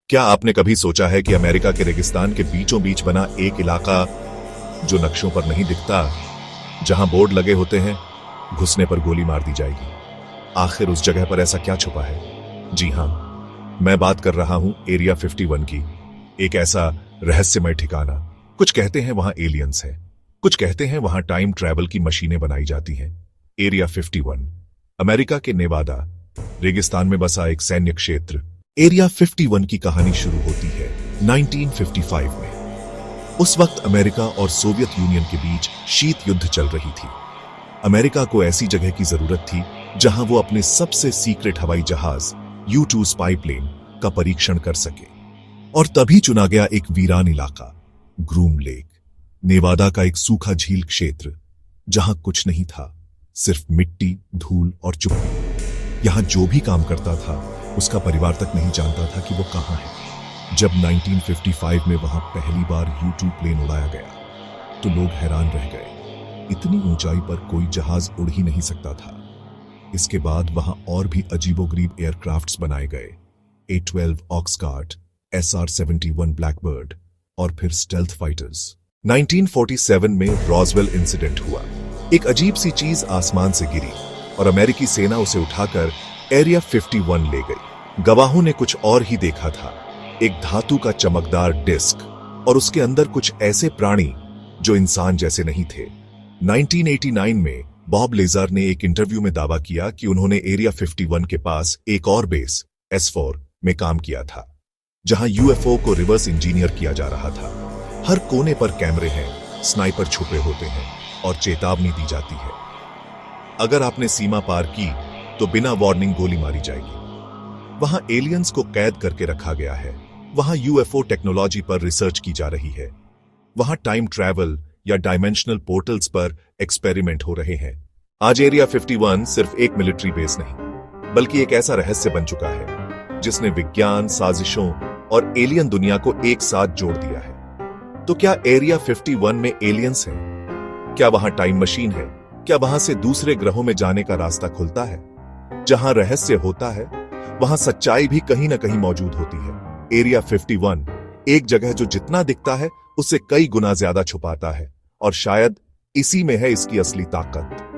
क्या आपने कभी सोचा है कि अमेरिका के रेगिस्तान के बीचों बीच बना एक इलाका जो नक्शों पर नहीं दिखता, जहां बोर्ड लगे होते हैं, घुसने पर गोली मार दी जाएगी? आखिर उस जगह पर ऐसा क्या छुपा है? जी हां, मैं बात कर रहा हूं एरिया 51 की। एक ऐसा रहस्यमय ठिकाना। कुछ कहते हैं वहां एलियंस हैं, कुछ कहते हैं वहां टाइम ट्रैवल की मशीनें बनाई जाती हैं। एरिया 51 अमेरिका के नेवादा रेगिस्तान में बसा एक सैन्य क्षेत्र। एरिया 51 की कहानी शुरू होती है 1955 में। उस वक्त अमेरिका और सोवियत यूनियन के बीच शीत युद्ध चल रही थी। अमेरिका को ऐसी जगह की जरूरत थी जहां वो अपने सबसे सीक्रेट हवाई जहाज U-2 स्पाई प्लेन का परीक्षण कर सके। और तभी चुना गया एक वीरान इलाका, ग्रूम लेक, नेवादा का एक सूखा झील क्षेत्र, जहां कुछ नहीं था, सिर्फ मिट्टी, धूल और चुप्पी। यहां जो भी काम करता था उसका परिवार तक नहीं जानता था कि वो कहां है। जब 1955 में वहां पहली बार U-2 प्लेन उड़ाया गया तो लोग हैरान रह गए। इतनी ऊंचाई पर कोई जहाज उड़ ही नहीं सकता था। इसके बाद वहां और भी अजीबोगरीब एयरक्राफ्ट्स बनाए गए, A-12 ऑक्सगार्ड, SR-71 ब्लैकबर्ड और फिर स्टेल्थ फाइटर्स। 1947 में रॉसवेल इंसिडेंट हुआ। एक अजीब सी चीज आसमान से गिरी और अमेरिकी सेना उसे उठाकर एरिया 51 ले गई। गवाहों ने कुछ और ही देखा था, एक धातु का चमकदार डिस्क और उसके अंदर कुछ ऐसे प्राणी जो इंसान जैसे नहीं थे। 1989 में बॉब लेजर ने एक इंटरव्यू में दावा किया कि उन्होंने एरिया 51 के पास एक और बेस S4 में काम किया था, जहां UFO को रिवर्स इंजीनियर किया जा रहा था। हर कोने पर कैमरे हैं, स्नाइपर छुपे होते हैं और चेतावनी दी जाती है। अगर आपने सीमा पार की तो बिना वार्निंग गोली मारी जाएगी। वहां एलियंस को कैद करके रखा गया है, वहां UFO टेक्नोलॉजी पर रिसर्च की जा रही है, वहां टाइम ट्रैवल या डायमेंशनल पोर्टल्स पर एक्सपेरिमेंट हो रहे हैं। आज एरिया 51 सिर्फ एक मिलिट्री बेस नहीं, बल्कि एक ऐसा रहस्य बन चुका है जिसने विज्ञान, साजिशों और एलियन दुनिया को एक साथ जोड़ दिया है। तो क्या एरिया 51 में एलियंस हैं? क्या वहां टाइम मशीन है? क्या वहां से दूसरे ग्रहों में जाने का रास्ता खुलता है? जहां रहस्य होता है वहां सच्चाई भी कहीं ना कहीं मौजूद होती है। एरिया 51 एक जगह जो जितना दिखता है उससे कई गुना ज्यादा छुपाता है, और शायद इसी में है इसकी असली ताकत।